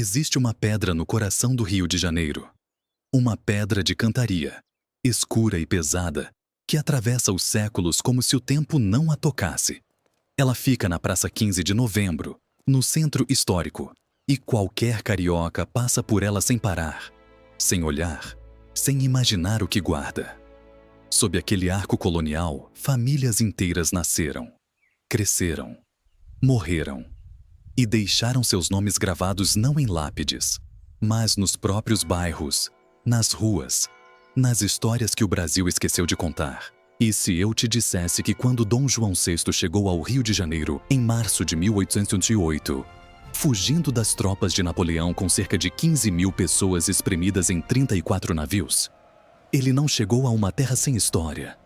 Existe uma pedra no coração do Rio de Janeiro. Uma pedra de cantaria, escura e pesada, que atravessa os séculos como se o tempo não a tocasse. Ela fica na Praça 15 de Novembro, no centro histórico, e qualquer carioca passa por ela sem parar, sem olhar, sem imaginar o que guarda. Sob aquele arco colonial, famílias inteiras nasceram, cresceram, morreram e deixaram seus nomes gravados não em lápides, mas nos próprios bairros, nas ruas, nas histórias que o Brasil esqueceu de contar. E se eu te dissesse que quando Dom João VI chegou ao Rio de Janeiro em março de 1808, fugindo das tropas de Napoleão com cerca de 15.000 pessoas espremidas em 34 navios, ele não chegou a uma terra sem história,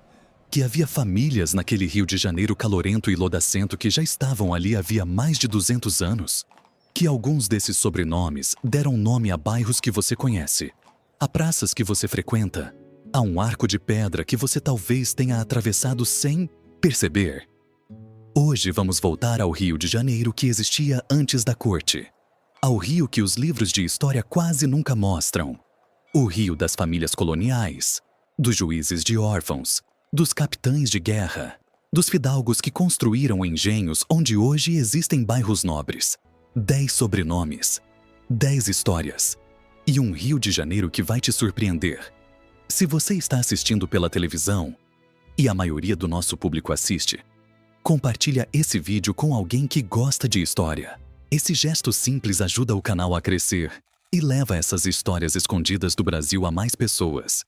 que havia famílias naquele Rio de Janeiro calorento e lodacento que já estavam ali havia mais de 200 anos, que alguns desses sobrenomes deram nome a bairros que você conhece, a praças que você frequenta, a um arco de pedra que você talvez tenha atravessado sem perceber. Hoje vamos voltar ao Rio de Janeiro que existia antes da corte, ao Rio que os livros de história quase nunca mostram, o Rio das famílias coloniais, dos juízes de órfãos, dos capitães de guerra, dos fidalgos que construíram engenhos onde hoje existem bairros nobres, 10 sobrenomes, 10 histórias e um Rio de Janeiro que vai te surpreender. Se você está assistindo pela televisão, e a maioria do nosso público assiste, compartilha esse vídeo com alguém que gosta de história. Esse gesto simples ajuda o canal a crescer e leva essas histórias escondidas do Brasil a mais pessoas.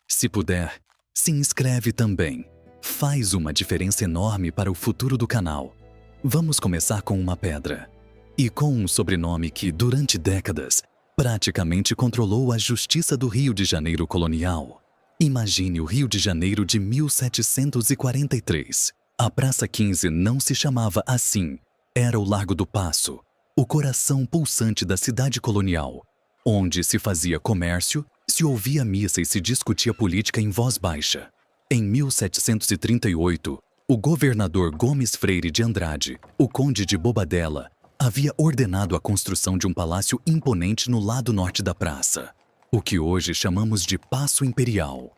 Se puder, se inscreve também. Faz uma diferença enorme para o futuro do canal. Vamos começar com uma pedra. E com um sobrenome que, durante décadas, praticamente controlou a justiça do Rio de Janeiro colonial. Imagine o Rio de Janeiro de 1743. A Praça 15 não se chamava assim. Era o Largo do Paço, o coração pulsante da cidade colonial, onde se fazia comércio, se ouvia missa e se discutia política em voz baixa. Em 1738, o governador Gomes Freire de Andrade, o conde de Bobadela, havia ordenado a construção de um palácio imponente no lado norte da praça, o que hoje chamamos de Paço Imperial.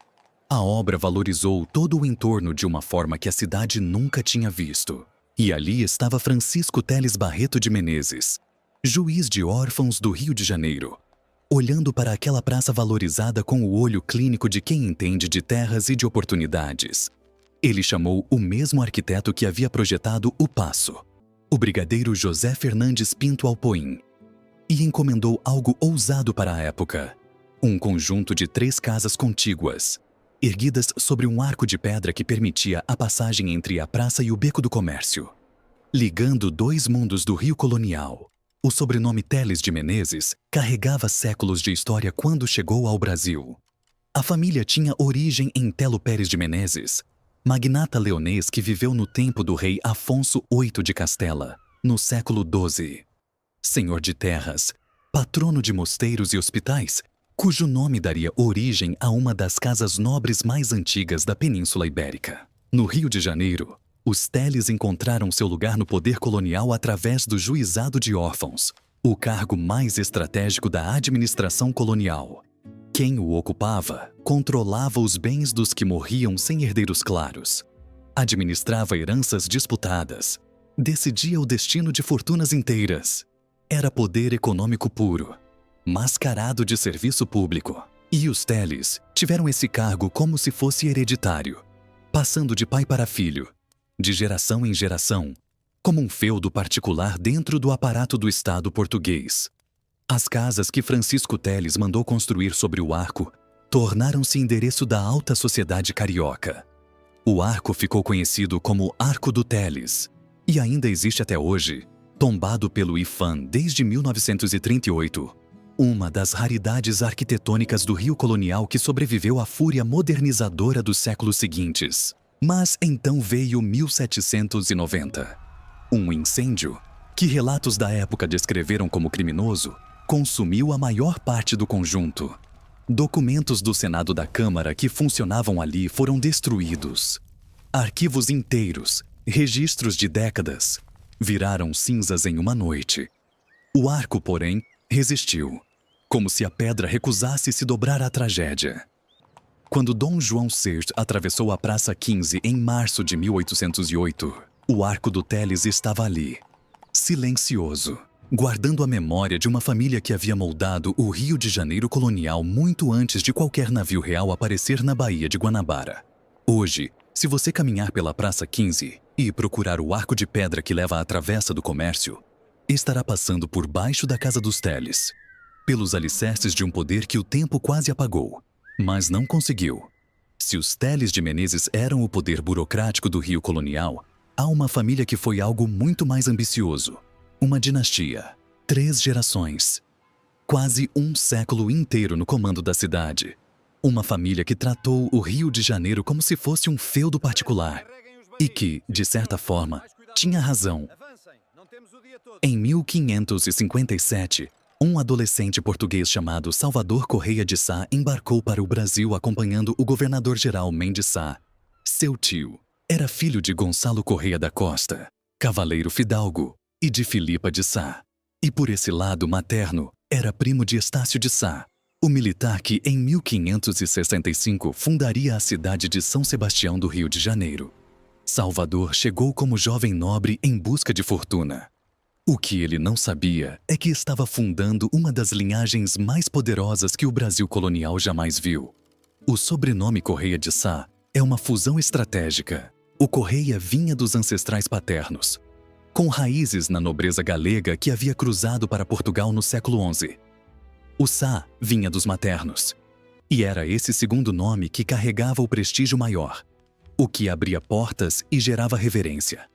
A obra valorizou todo o entorno de uma forma que a cidade nunca tinha visto. E ali estava Francisco Teles Barreto de Menezes, juiz de órfãos do Rio de Janeiro, olhando para aquela praça valorizada com o olho clínico de quem entende de terras e de oportunidades. Ele chamou o mesmo arquiteto que havia projetado o Paço, o brigadeiro José Fernandes Pinto Alpoim, e encomendou algo ousado para a época: um conjunto de 3 casas contíguas, erguidas sobre um arco de pedra que permitia a passagem entre a praça e o Beco do Comércio, ligando 2 mundos do Rio colonial. O sobrenome Teles de Menezes carregava séculos de história quando chegou ao Brasil. A família tinha origem em Telo Pérez de Menezes, magnata leonês que viveu no tempo do rei Afonso VIII de Castela, no século XII. Senhor de terras, patrono de mosteiros e hospitais, cujo nome daria origem a uma das casas nobres mais antigas da Península Ibérica. No Rio de Janeiro, os Teles encontraram seu lugar no poder colonial através do Juizado de Órfãos, o cargo mais estratégico da administração colonial. Quem o ocupava controlava os bens dos que morriam sem herdeiros claros, administrava heranças disputadas, decidia o destino de fortunas inteiras. Era poder econômico puro, mascarado de serviço público. E os Teles tiveram esse cargo como se fosse hereditário, passando de pai para filho, de geração em geração, como um feudo particular dentro do aparato do Estado português. As casas que Francisco Teles mandou construir sobre o arco tornaram-se endereço da alta sociedade carioca. O arco ficou conhecido como Arco do Teles e ainda existe até hoje, tombado pelo IPHAN desde 1938, uma das raridades arquitetônicas do Rio colonial que sobreviveu à fúria modernizadora dos séculos seguintes. Mas então veio 1790. Um incêndio, que relatos da época descreveram como criminoso, consumiu a maior parte do conjunto. Documentos do Senado da Câmara que funcionavam ali foram destruídos. Arquivos inteiros, registros de décadas, viraram cinzas em uma noite. O arco, porém, Resistiu, como se a pedra recusasse se dobrar à tragédia. Quando Dom João VI atravessou a Praça 15 em março de 1808, o Arco do Teles estava ali, silencioso, guardando a memória de uma família que havia moldado o Rio de Janeiro colonial muito antes de qualquer navio real aparecer na Baía de Guanabara. Hoje, se você caminhar pela Praça 15 e procurar o arco de pedra que leva à Travessa do Comércio, estará passando por baixo da Casa dos Teles, pelos alicerces de um poder que o tempo quase apagou, mas não conseguiu. Se os Teles de Menezes eram o poder burocrático do Rio colonial, há uma família que foi algo muito mais ambicioso. Uma dinastia, 3 gerações, quase um século inteiro no comando da cidade. Uma família que tratou o Rio de Janeiro como se fosse um feudo particular e que, de certa forma, tinha razão. Em 1557, um adolescente português chamado Salvador Correia de Sá embarcou para o Brasil acompanhando o governador-geral Mendes Sá. Seu tio era filho de Gonçalo Correia da Costa, cavaleiro fidalgo, e de Filipa de Sá. E por esse lado materno, era primo de Estácio de Sá, o militar que em 1565 fundaria a cidade de São Sebastião do Rio de Janeiro. Salvador chegou como jovem nobre em busca de fortuna. O que ele não sabia é que estava fundando uma das linhagens mais poderosas que o Brasil colonial jamais viu. O sobrenome Correia de Sá é uma fusão estratégica. O Correia vinha dos ancestrais paternos, com raízes na nobreza galega que havia cruzado para Portugal no século XI. O Sá vinha dos maternos, e era esse segundo nome que carregava o prestígio maior, o que abria portas e gerava reverência.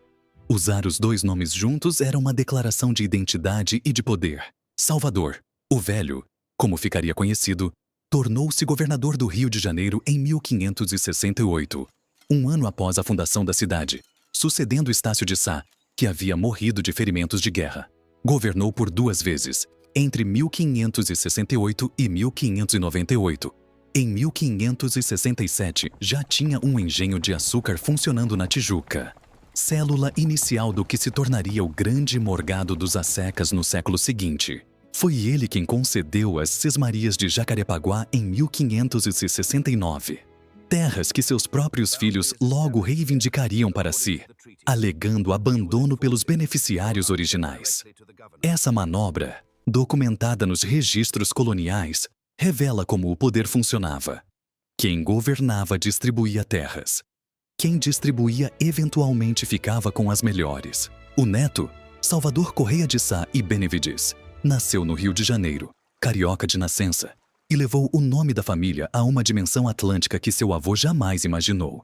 Usar os 2 nomes juntos era uma declaração de identidade e de poder. Salvador, o Velho, como ficaria conhecido, tornou-se governador do Rio de Janeiro em 1568, um ano após a fundação da cidade, sucedendo Estácio de Sá, que havia morrido de ferimentos de guerra. Governou por 2 vezes, entre 1568 e 1598. Em 1567, já tinha um engenho de açúcar funcionando na Tijuca, célula inicial do que se tornaria o grande morgado dos assecas no século seguinte. Foi ele quem concedeu as Sesmarias de Jacarepaguá em 1569. Terras que seus próprios filhos logo reivindicariam para si, alegando abandono pelos beneficiários originais. Essa manobra, documentada nos registros coloniais, revela como o poder funcionava. Quem governava distribuía terras. Quem distribuía eventualmente ficava com as melhores. O neto, Salvador Correia de Sá e Benevides, nasceu no Rio de Janeiro, carioca de nascença, e levou o nome da família a uma dimensão atlântica que seu avô jamais imaginou.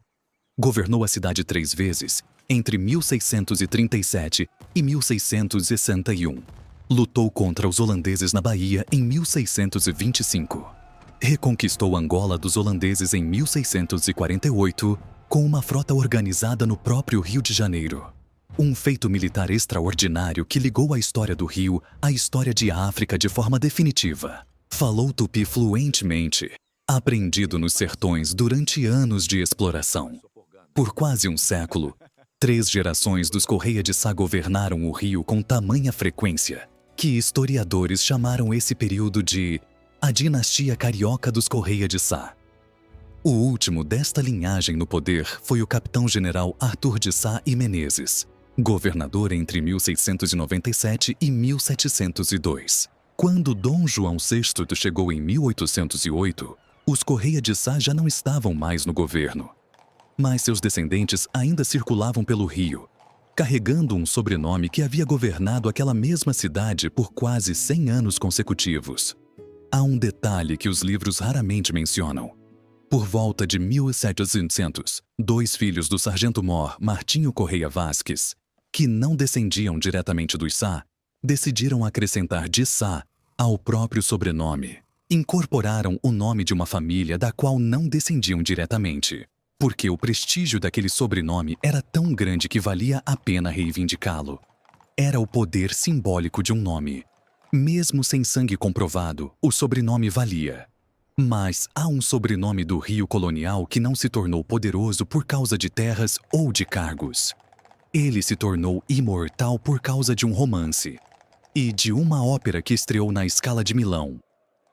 Governou a cidade 3 vezes, entre 1637 e 1661. Lutou contra os holandeses na Bahia em 1625. Reconquistou Angola dos holandeses em 1648, com uma frota organizada no próprio Rio de Janeiro. Um feito militar extraordinário que ligou a história do Rio à história de África de forma definitiva. Falou tupi fluentemente, aprendido nos sertões durante anos de exploração. Por quase um século, 3 gerações dos Correia de Sá governaram o Rio com tamanha frequência que historiadores chamaram esse período de a dinastia carioca dos Correia de Sá. O último desta linhagem no poder foi o capitão-general Arthur de Sá e Menezes, governador entre 1697 e 1702. Quando Dom João VI chegou em 1808, os Correia de Sá já não estavam mais no governo. Mas seus descendentes ainda circulavam pelo Rio, carregando um sobrenome que havia governado aquela mesma cidade por quase 100 anos consecutivos. Há um detalhe que os livros raramente mencionam. Por volta de 1700, 2 filhos do sargento-mor Martinho Correia Vasques, que não descendiam diretamente dos Sá, decidiram acrescentar de Sá ao próprio sobrenome. Incorporaram o nome de uma família da qual não descendiam diretamente, porque o prestígio daquele sobrenome era tão grande que valia a pena reivindicá-lo. Era o poder simbólico de um nome. Mesmo sem sangue comprovado, o sobrenome valia. Mas há um sobrenome do Rio colonial que não se tornou poderoso por causa de terras ou de cargos. Ele se tornou imortal por causa de um romance. e de uma ópera que estreou na Scala de Milão.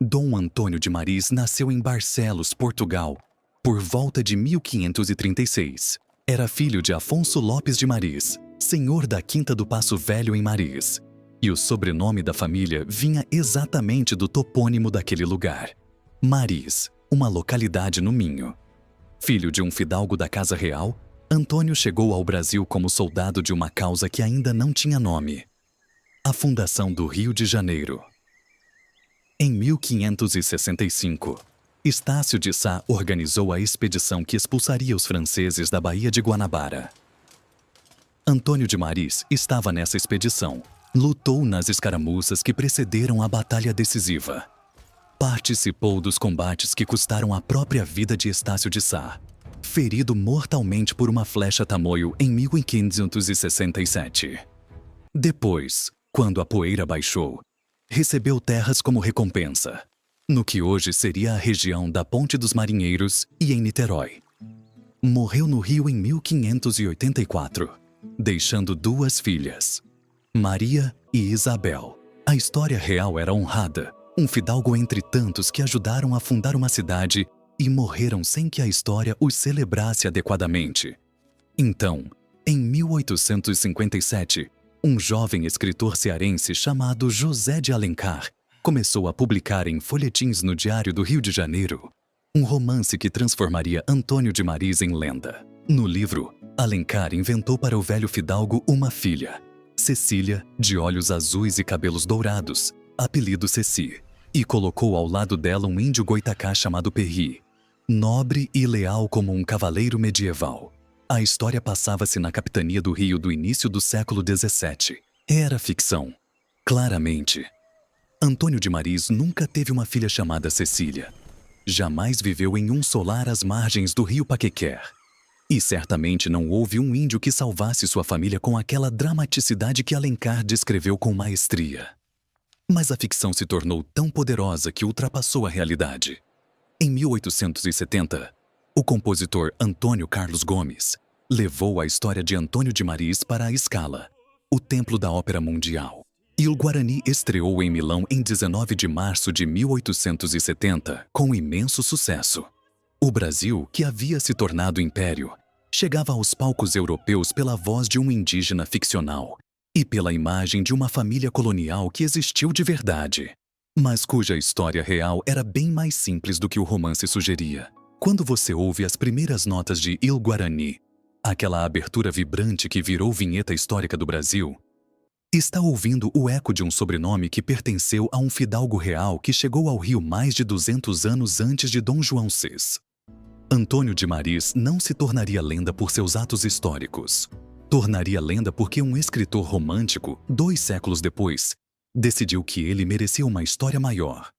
Dom Antônio de Maris nasceu em Barcelos, Portugal, por volta de 1536. Era filho de Afonso Lopes de Maris, senhor da Quinta do Passo Velho em Maris, e o sobrenome da família vinha exatamente do topônimo daquele lugar, Maris, uma localidade no Minho. Filho de um fidalgo da Casa Real, Antônio chegou ao Brasil como soldado de uma causa que ainda não tinha nome: a fundação do Rio de Janeiro. Em 1565, Estácio de Sá organizou a expedição que expulsaria os franceses da Baía de Guanabara. Antônio de Maris estava nessa expedição. Lutou nas escaramuças que precederam a batalha decisiva. Participou dos combates que custaram a própria vida de Estácio de Sá, ferido mortalmente por uma flecha tamoio em 1567. Depois, quando a poeira baixou, recebeu terras como recompensa, no que hoje seria a região da Ponte dos Marinheiros e em Niterói. Morreu no Rio em 1584, deixando duas filhas, Maria e Isabel. A história real era honrada, um fidalgo entre tantos que ajudaram a fundar uma cidade e morreram sem que a história os celebrasse adequadamente. Então, em 1857, um jovem escritor cearense chamado José de Alencar começou a publicar em folhetins no Diário do Rio de Janeiro um romance que transformaria Antônio de Maris em lenda. No livro, Alencar inventou para o velho fidalgo uma filha, Cecília, de olhos azuis e cabelos dourados, apelido Ceci, e colocou ao lado dela um índio goitacá chamado Perri, nobre e leal como um cavaleiro medieval. A história passava-se na capitania do Rio do início do século XVII. Era ficção. Claramente. Antônio de Maris nunca teve uma filha chamada Cecília. Jamais viveu em um solar às margens do rio Paquequer. E certamente não houve um índio que salvasse sua família com aquela dramaticidade que Alencar descreveu com maestria. Mas a ficção se tornou tão poderosa que ultrapassou a realidade. Em 1870, o compositor Antônio Carlos Gomes levou a história de Antônio de Maris para a Scala, o templo da ópera mundial. Il Guarani estreou em Milão em 19 de março de 1870 com imenso sucesso. O Brasil, que havia se tornado império, chegava aos palcos europeus pela voz de um indígena ficcional e pela imagem de uma família colonial que existiu de verdade, mas cuja história real era bem mais simples do que o romance sugeria. Quando você ouve as primeiras notas de Il Guarani, aquela abertura vibrante que virou vinheta histórica do Brasil, está ouvindo o eco de um sobrenome que pertenceu a um fidalgo real que chegou ao Rio mais de 200 anos antes de Dom João VI. Antônio de Maris não se tornaria lenda por seus atos históricos. Tornaria lenda porque um escritor romântico, 2 séculos depois, decidiu que ele merecia uma história maior.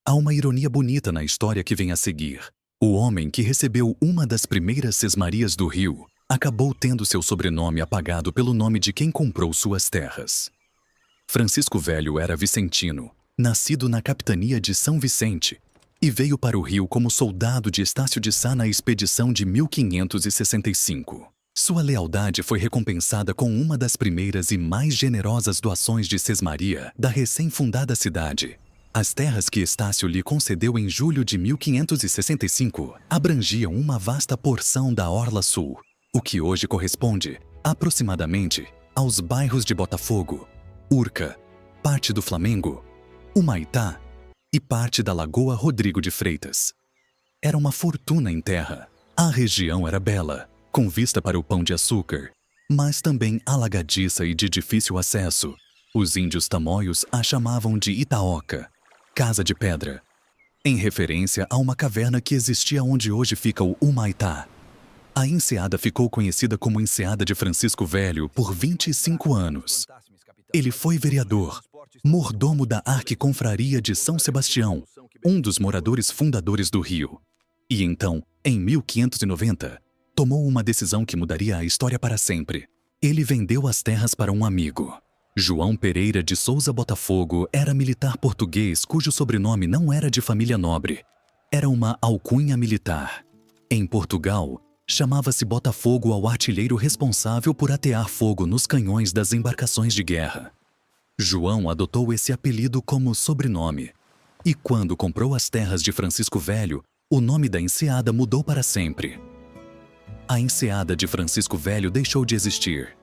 Há uma ironia bonita na história que vem a seguir. O homem que recebeu uma das primeiras sesmarias do Rio acabou tendo seu sobrenome apagado pelo nome de quem comprou suas terras. Francisco Velho era vicentino, nascido na capitania de São Vicente, e veio para o Rio como soldado de Estácio de Sá na expedição de 1565. Sua lealdade foi recompensada com uma das primeiras e mais generosas doações de sesmaria da recém-fundada cidade. As terras que Estácio lhe concedeu em julho de 1565 abrangiam uma vasta porção da Orla Sul, o que hoje corresponde, aproximadamente, aos bairros de Botafogo, Urca, parte do Flamengo, Humaitá e parte da Lagoa Rodrigo de Freitas. Era uma fortuna em terra. A região era bela, com vista para o Pão de Açúcar, mas também alagadiça e de difícil acesso. Os índios tamoios a chamavam de Itaoca, Casa de Pedra, em referência a uma caverna que existia onde hoje fica o Humaitá. A enseada ficou conhecida como Enseada de Francisco Velho por 25 anos. Ele foi vereador, mordomo da Arquiconfraria de São Sebastião, um dos moradores fundadores do Rio. E então, em 1590, tomou uma decisão que mudaria a história para sempre. Ele vendeu as terras para um amigo. João Pereira de Souza Botafogo era militar português cujo sobrenome não era de família nobre. Era uma alcunha militar. Em Portugal, chamava-se Botafogo ao artilheiro responsável por atear fogo nos canhões das embarcações de guerra. João adotou esse apelido como sobrenome. E quando comprou as terras de Francisco Velho, o nome da enseada mudou para sempre. A enseada de Francisco Velho deixou de existir.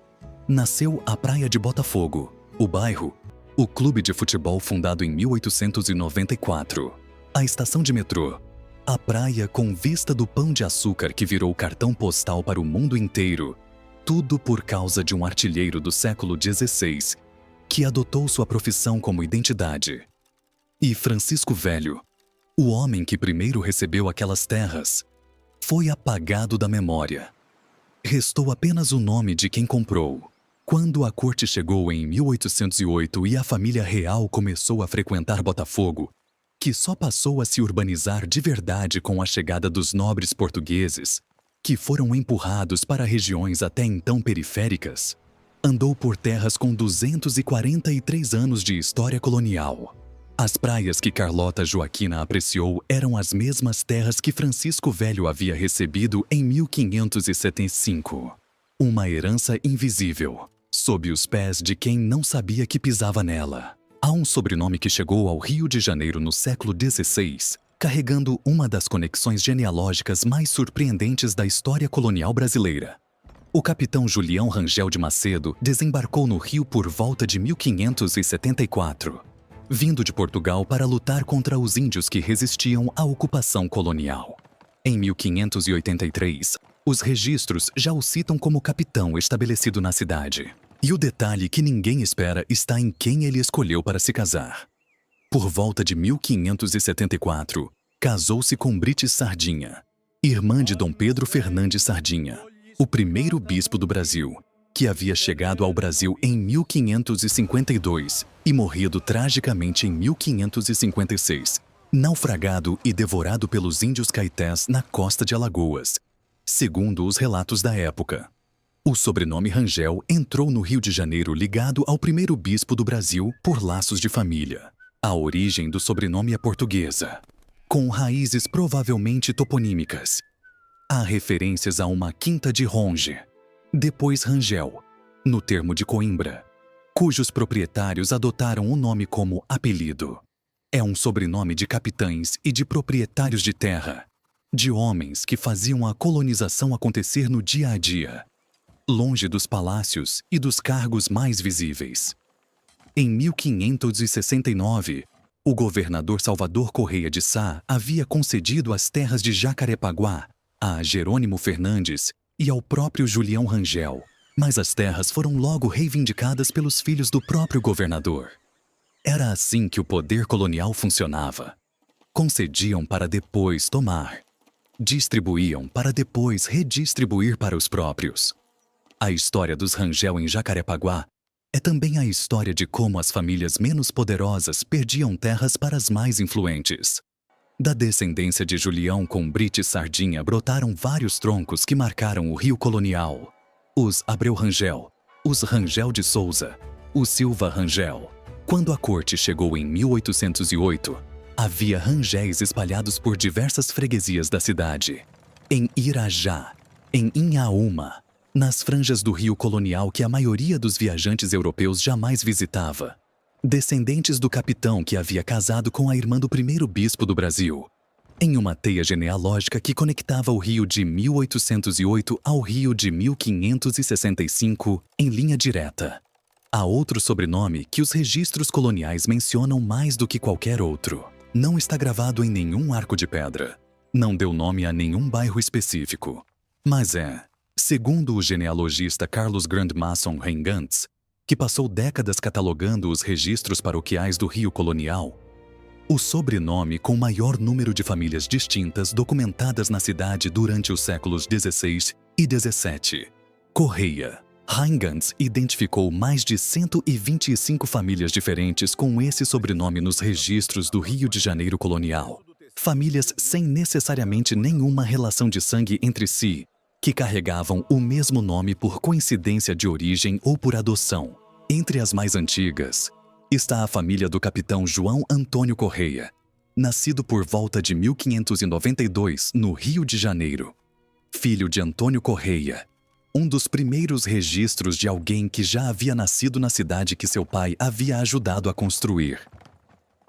Nasceu a Praia de Botafogo, o bairro, o clube de futebol fundado em 1894, a estação de metrô, a praia com vista do Pão de Açúcar que virou cartão postal para o mundo inteiro, tudo por causa de um artilheiro do século XVI que adotou sua profissão como identidade. E Francisco Velho, o homem que primeiro recebeu aquelas terras, foi apagado da memória. Restou apenas o nome de quem comprou. Quando a corte chegou em 1808 e a família real começou a frequentar Botafogo, que só passou a se urbanizar de verdade com a chegada dos nobres portugueses, que foram empurrados para regiões até então periféricas, andou por terras com 243 anos de história colonial. As praias que Carlota Joaquina apreciou eram as mesmas terras que Francisco Velho havia recebido em 1575. Uma herança invisível, sob os pés de quem não sabia que pisava nela. Há um sobrenome que chegou ao Rio de Janeiro no século XVI, carregando uma das conexões genealógicas mais surpreendentes da história colonial brasileira. O capitão Julião Rangel de Macedo desembarcou no Rio por volta de 1574. Vindo de Portugal para lutar contra os índios que resistiam à ocupação colonial. Em 1583, os registros já o citam como capitão estabelecido na cidade. E o detalhe que ninguém espera está em quem ele escolheu para se casar. Por volta de 1574, casou-se com Brite Sardinha, irmã de Dom Pedro Fernandes Sardinha, o primeiro bispo do Brasil, que havia chegado ao Brasil em 1552 e morrido tragicamente em 1556, naufragado e devorado pelos índios caetés na costa de Alagoas, segundo os relatos da época. O sobrenome Rangel entrou no Rio de Janeiro ligado ao primeiro bispo do Brasil por laços de família. A origem do sobrenome é portuguesa, com raízes provavelmente toponímicas. Há referências a uma quinta de Ronge, depois Rangel, no termo de Coimbra, cujos proprietários adotaram o nome como apelido. É um sobrenome de capitães e de proprietários de terra, de homens que faziam a colonização acontecer no dia a dia, longe dos palácios e dos cargos mais visíveis. Em 1569, o governador Salvador Correia de Sá havia concedido as terras de Jacarepaguá a Jerônimo Fernandes e ao próprio Julião Rangel, mas as terras foram logo reivindicadas pelos filhos do próprio governador. Era assim que o poder colonial funcionava. Concediam para depois tomar. Distribuíam para depois redistribuir para os próprios. A história dos Rangel em Jacarepaguá é também a história de como as famílias menos poderosas perdiam terras para as mais influentes. Da descendência de Julião com Brite Sardinha brotaram vários troncos que marcaram o Rio colonial. Os Abreu Rangel, os Rangel de Souza, os Silva Rangel. Quando a corte chegou em 1808, havia rangéis espalhados por diversas freguesias da cidade. Em Irajá, em Inhaúma, nas franjas do Rio colonial que a maioria dos viajantes europeus jamais visitava. Descendentes do capitão que havia casado com a irmã do primeiro bispo do Brasil, em uma teia genealógica que conectava o Rio de 1808 ao Rio de 1565 em linha direta. Há outro sobrenome que os registros coloniais mencionam mais do que qualquer outro. Não está gravado em nenhum arco de pedra. Não deu nome a nenhum bairro específico. Mas é, segundo o genealogista Carlos Grandmason Reingants, que passou décadas catalogando os registros paroquiais do Rio colonial, o sobrenome com maior número de famílias distintas documentadas na cidade durante os séculos XVI e XVII. Correia. Reingants identificou mais de 125 famílias diferentes com esse sobrenome nos registros do Rio de Janeiro colonial. Famílias sem necessariamente nenhuma relação de sangue entre si, que carregavam o mesmo nome por coincidência de origem ou por adoção. Entre as mais antigas, está a família do capitão João Antônio Correia, nascido por volta de 1592 no Rio de Janeiro. Filho de Antônio Correia, um dos primeiros registros de alguém que já havia nascido na cidade que seu pai havia ajudado a construir.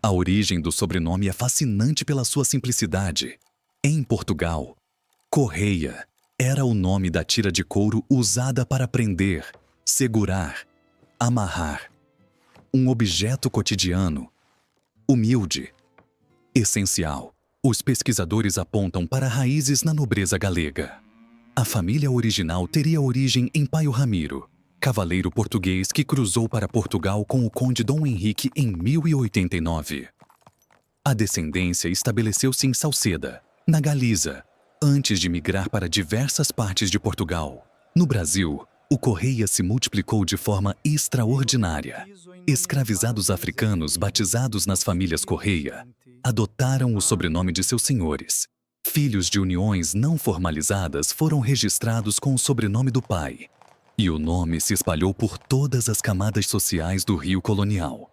A origem do sobrenome é fascinante pela sua simplicidade. Em Portugal, correia era o nome da tira de couro usada para prender, segurar, amarrar. Um objeto cotidiano, humilde, essencial. Os pesquisadores apontam para raízes na nobreza galega. A família original teria origem em Paio Ramiro, cavaleiro português que cruzou para Portugal com o conde Dom Henrique em 1089. A descendência estabeleceu-se em Salceda, na Galiza, antes de migrar para diversas partes de Portugal. No Brasil, o Correia se multiplicou de forma extraordinária. Escravizados africanos batizados nas famílias Correia adotaram o sobrenome de seus senhores. Filhos de uniões não formalizadas foram registrados com o sobrenome do pai. E o nome se espalhou por todas as camadas sociais do Rio colonial.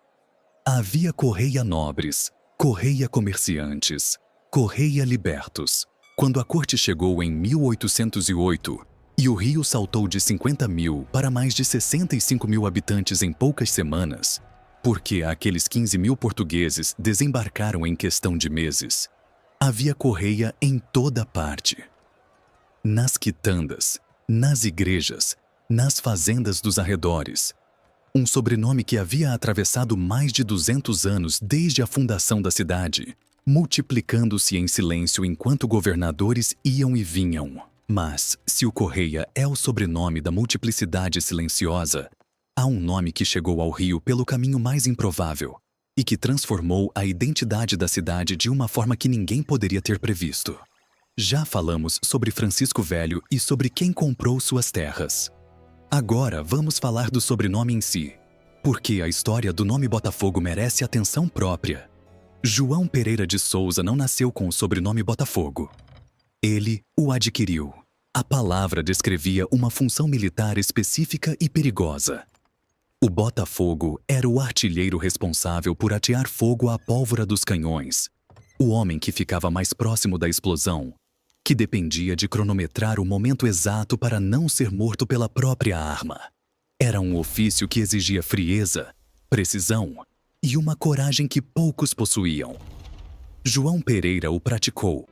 Havia Correia nobres, Correia comerciantes, Correia libertos. Quando a corte chegou em 1808 e o Rio saltou de 50 mil para mais de 65 mil habitantes em poucas semanas, porque aqueles 15 mil portugueses desembarcaram em questão de meses, havia Correia em toda parte. Nas quitandas, nas igrejas, nas fazendas dos arredores. Um sobrenome que havia atravessado mais de 200 anos desde a fundação da cidade, multiplicando-se em silêncio enquanto governadores iam e vinham. Mas, se o Correia é o sobrenome da multiplicidade silenciosa, há um nome que chegou ao Rio pelo caminho mais improvável e que transformou a identidade da cidade de uma forma que ninguém poderia ter previsto. Já falamos sobre Francisco Velho e sobre quem comprou suas terras. Agora vamos falar do sobrenome em si, porque a história do nome Botafogo merece atenção própria. João Pereira de Souza não nasceu com o sobrenome Botafogo. Ele o adquiriu. A palavra descrevia uma função militar específica e perigosa. O Botafogo era o artilheiro responsável por atear fogo à pólvora dos canhões, o homem que ficava mais próximo da explosão, que dependia de cronometrar o momento exato para não ser morto pela própria arma. Era um ofício que exigia frieza, precisão e uma coragem que poucos possuíam. João Pereira o praticou,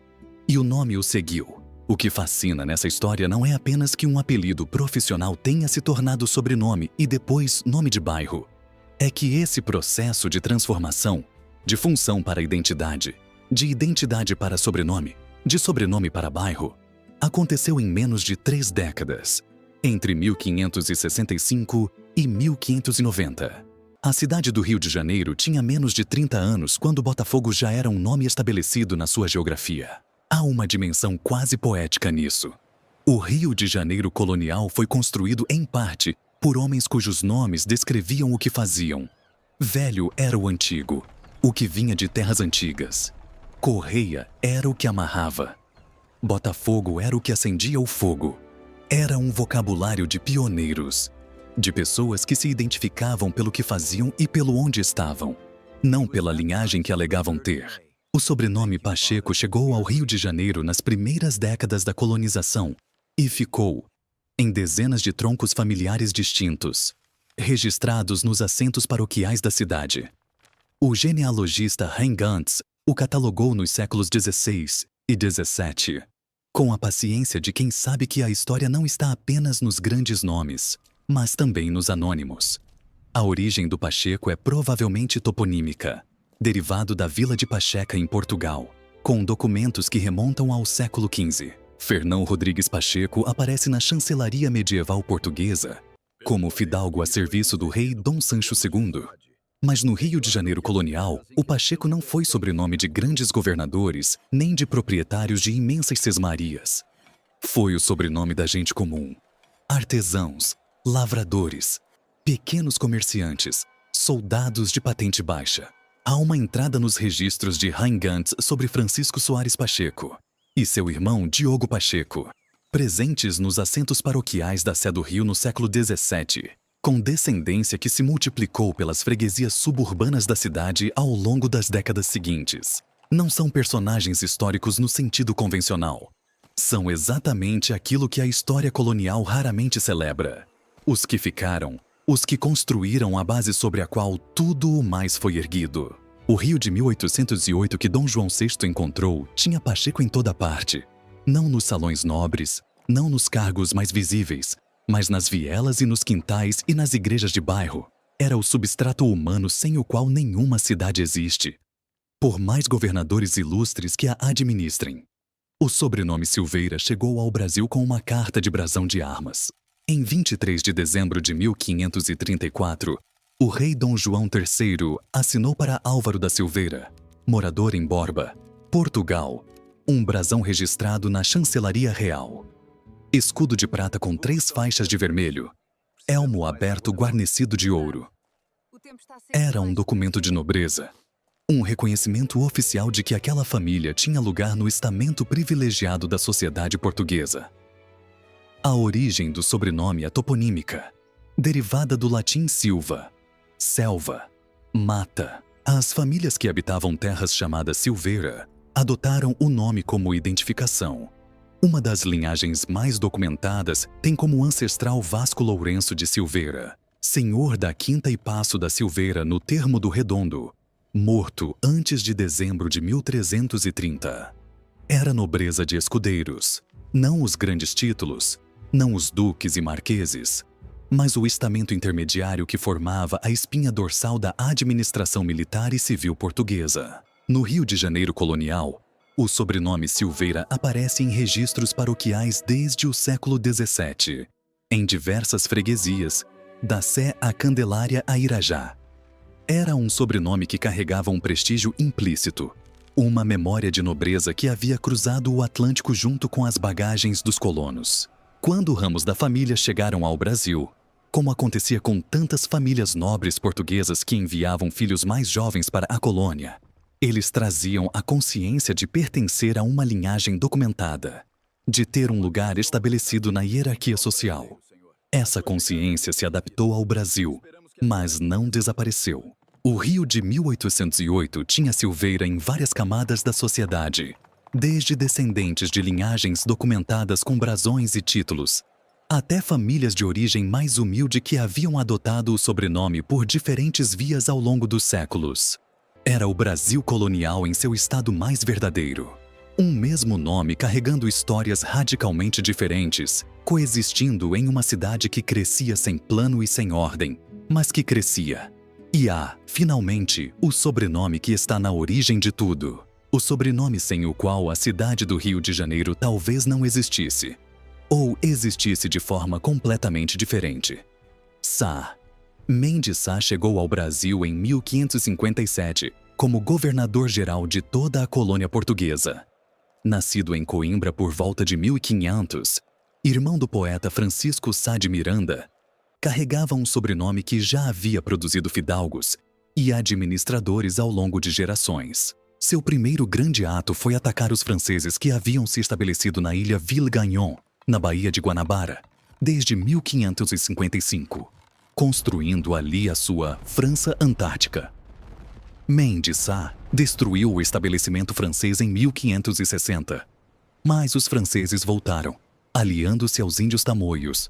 e o nome o seguiu. O que fascina nessa história não é apenas que um apelido profissional tenha se tornado sobrenome e depois nome de bairro. É que esse processo de transformação, de função para identidade, de identidade para sobrenome, de sobrenome para bairro, aconteceu em menos de 3 décadas, entre 1565 e 1590. A cidade do Rio de Janeiro tinha menos de 30 anos quando Botafogo já era um nome estabelecido na sua geografia. Há uma dimensão quase poética nisso. O Rio de Janeiro colonial foi construído, em parte, por homens cujos nomes descreviam o que faziam. Velho era o antigo, o que vinha de terras antigas. Correia era o que amarrava. Botafogo era o que acendia o fogo. Era um vocabulário de pioneiros, de pessoas que se identificavam pelo que faziam e pelo onde estavam, não pela linhagem que alegavam ter. O sobrenome Pacheco chegou ao Rio de Janeiro nas primeiras décadas da colonização e ficou em dezenas de troncos familiares distintos, registrados nos assentos paroquiais da cidade. O genealogista Hein Gantz o catalogou nos séculos XVI e XVII, com a paciência de quem sabe que a história não está apenas nos grandes nomes, mas também nos anônimos. A origem do Pacheco é provavelmente toponímica, derivado da vila de Pacheca em Portugal, com documentos que remontam ao século XV. Fernão Rodrigues Pacheco aparece na chancelaria medieval portuguesa como fidalgo a serviço do rei Dom Sancho II. Mas no Rio de Janeiro colonial, o Pacheco não foi sobrenome de grandes governadores nem de proprietários de imensas sesmarias. Foi o sobrenome da gente comum. Artesãos, lavradores, pequenos comerciantes, soldados de patente baixa. Há uma entrada nos registros de Hein Gantz sobre Francisco Soares Pacheco e seu irmão Diogo Pacheco, presentes nos assentos paroquiais da Sé do Rio no século XVII, com descendência que se multiplicou pelas freguesias suburbanas da cidade ao longo das décadas seguintes. Não são personagens históricos no sentido convencional. São exatamente aquilo que a história colonial raramente celebra. Os que ficaram, os que construíram a base sobre a qual tudo o mais foi erguido. O Rio de 1808 que Dom João VI encontrou tinha Pacheco em toda parte. Não nos salões nobres, não nos cargos mais visíveis, mas nas vielas e nos quintais e nas igrejas de bairro. Era o substrato humano sem o qual nenhuma cidade existe, por mais governadores ilustres que a administrem. O sobrenome Silveira chegou ao Brasil com uma carta de brasão de armas. Em 23 de dezembro de 1534, o rei Dom João III assinou para Álvaro da Silveira, morador em Borba, Portugal, um brasão registrado na Chancelaria Real. Escudo de prata com 3 faixas de vermelho, elmo aberto guarnecido de ouro. Era um documento de nobreza, um reconhecimento oficial de que aquela família tinha lugar no estamento privilegiado da sociedade portuguesa. A origem do sobrenome é toponímica, derivada do latim silva, selva, mata. As famílias que habitavam terras chamadas Silveira adotaram o nome como identificação. Uma das linhagens mais documentadas tem como ancestral Vasco Lourenço de Silveira, senhor da Quinta e Paço da Silveira no Termo do Redondo, morto antes de dezembro de 1330. Era nobreza de escudeiros, não os grandes títulos, não os duques e marqueses, mas o estamento intermediário que formava a espinha dorsal da administração militar e civil portuguesa. No Rio de Janeiro colonial, o sobrenome Silveira aparece em registros paroquiais desde o século XVII, em diversas freguesias, da Sé à Candelária a Irajá. Era um sobrenome que carregava um prestígio implícito, uma memória de nobreza que havia cruzado o Atlântico junto com as bagagens dos colonos. Quando ramos da família chegaram ao Brasil, como acontecia com tantas famílias nobres portuguesas que enviavam filhos mais jovens para a colônia, eles traziam a consciência de pertencer a uma linhagem documentada, de ter um lugar estabelecido na hierarquia social. Essa consciência se adaptou ao Brasil, mas não desapareceu. O Rio de 1808 tinha Silveira em várias camadas da sociedade, desde descendentes de linhagens documentadas com brasões e títulos, até famílias de origem mais humilde que haviam adotado o sobrenome por diferentes vias ao longo dos séculos. Era o Brasil colonial em seu estado mais verdadeiro. Um mesmo nome carregando histórias radicalmente diferentes, coexistindo em uma cidade que crescia sem plano e sem ordem, mas que crescia. E há, finalmente, o sobrenome que está na origem de tudo. O sobrenome sem o qual a cidade do Rio de Janeiro talvez não existisse. Ou existisse de forma completamente diferente. Sá. Mendes Sá chegou ao Brasil em 1557 como governador-geral de toda a colônia portuguesa. Nascido em Coimbra por volta de 1500, irmão do poeta Francisco Sá de Miranda, carregava um sobrenome que já havia produzido fidalgos e administradores ao longo de gerações. Seu primeiro grande ato foi atacar os franceses que haviam se estabelecido na ilha Ville-Gagnon, na Baía de Guanabara, desde 1555, construindo ali a sua França Antártica. Mendes Sá destruiu o estabelecimento francês em 1560, mas os franceses voltaram, aliando-se aos índios tamoios.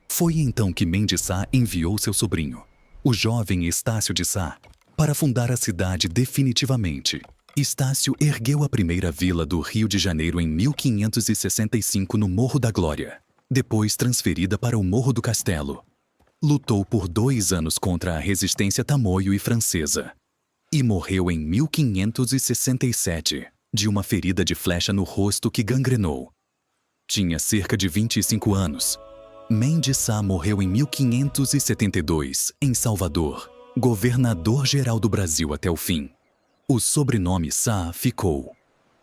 Foi então que Mendes Sá enviou seu sobrinho, o jovem Estácio de Sá, para fundar a cidade definitivamente. Estácio ergueu a primeira vila do Rio de Janeiro em 1565 no Morro da Glória, depois transferida para o Morro do Castelo. Lutou por 2 anos contra a resistência tamoio e francesa e morreu em 1567 de uma ferida de flecha no rosto que gangrenou. Tinha cerca de 25 anos. Mendes Sá morreu em 1572, em Salvador, governador-geral do Brasil até o fim. O sobrenome Sá ficou,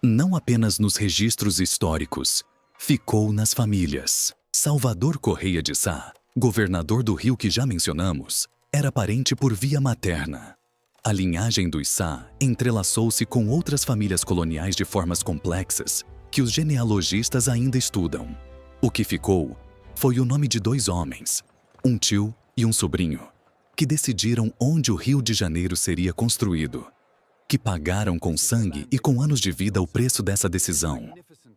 não apenas nos registros históricos, ficou nas famílias. Salvador Correia de Sá, governador do Rio que já mencionamos, era parente por via materna. A linhagem dos Sá entrelaçou-se com outras famílias coloniais de formas complexas que os genealogistas ainda estudam. O que ficou foi o nome de 2 homens, um tio e um sobrinho, que decidiram onde o Rio de Janeiro seria construído, que pagaram com sangue e com anos de vida o preço dessa decisão.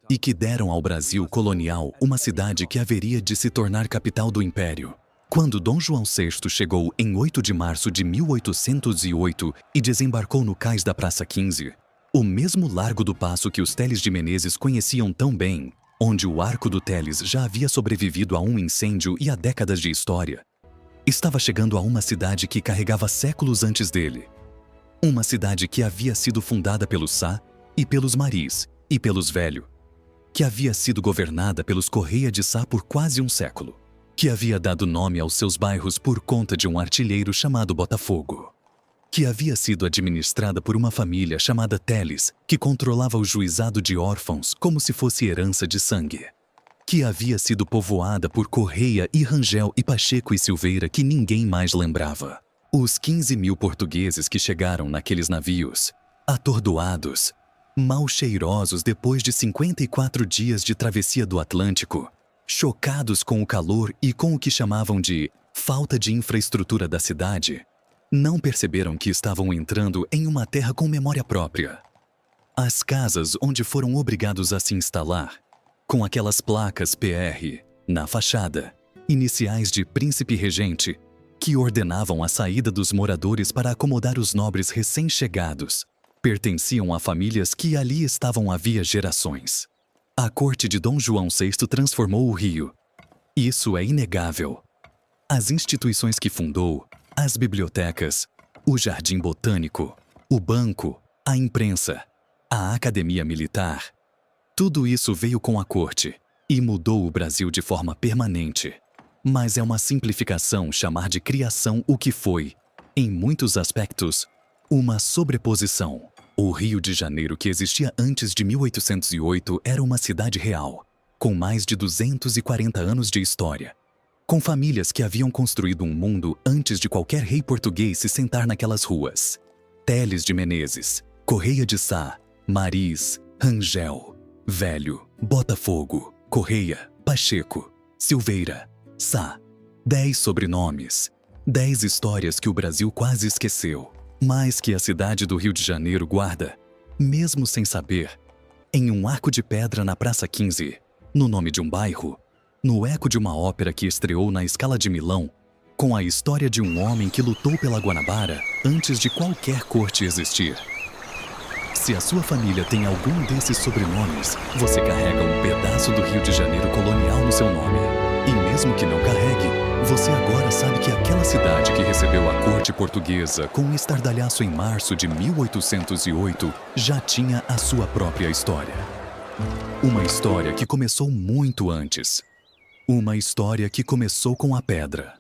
e que deram ao Brasil colonial uma cidade que haveria de se tornar capital do Império. Quando Dom João VI chegou em 8 de março de 1808 e desembarcou no cais da Praça 15, o mesmo Largo do Paço que os Teles de Menezes conheciam tão bem, onde o Arco do Teles já havia sobrevivido a um incêndio e a décadas de história, estava chegando a uma cidade que carregava séculos antes dele. Uma cidade que havia sido fundada pelos Sá e pelos Maris e pelos Velho, que havia sido governada pelos Correia de Sá por quase um século, que havia dado nome aos seus bairros por conta de um artilheiro chamado Botafogo, que havia sido administrada por uma família chamada Teles, que controlava o juizado de órfãos como se fosse herança de sangue, que havia sido povoada por Correia e Rangel e Pacheco e Silveira que ninguém mais lembrava. Os 15.000 portugueses que chegaram naqueles navios, atordoados, mal cheirosos depois de 54 dias de travessia do Atlântico, chocados com o calor e com o que chamavam de falta de infraestrutura da cidade, não perceberam que estavam entrando em uma terra com memória própria. As casas onde foram obrigados a se instalar, com aquelas placas PR na fachada, iniciais de príncipe regente, que ordenavam a saída dos moradores para acomodar os nobres recém-chegados, pertenciam a famílias que ali estavam havia gerações. A corte de Dom João VI transformou o Rio. Isso é inegável. As instituições que fundou, as bibliotecas, o jardim botânico, o banco, a imprensa, a academia militar, tudo isso veio com a corte e mudou o Brasil de forma permanente. Mas é uma simplificação chamar de criação o que foi, em muitos aspectos, uma sobreposição. O Rio de Janeiro que existia antes de 1808 era uma cidade real, com mais de 240 anos de história, com famílias que haviam construído um mundo antes de qualquer rei português se sentar naquelas ruas. Teles de Menezes, Correia de Sá, Maris, Rangel, Velho, Botafogo, Correia, Pacheco, Silveira, Sá. 10 sobrenomes, 10 histórias que o Brasil quase esqueceu, mas que a cidade do Rio de Janeiro guarda, mesmo sem saber, em um arco de pedra na Praça 15, no nome de um bairro, no eco de uma ópera que estreou na Scala de Milão, com a história de um homem que lutou pela Guanabara antes de qualquer corte existir. Se a sua família tem algum desses sobrenomes, você carrega um pedaço do Rio de Janeiro colonial no seu nome. E mesmo que não carregue, você agora sabe que aquela cidade que recebeu a corte portuguesa com um estardalhaço em março de 1808 já tinha a sua própria história. Uma história que começou muito antes. Uma história que começou com a pedra.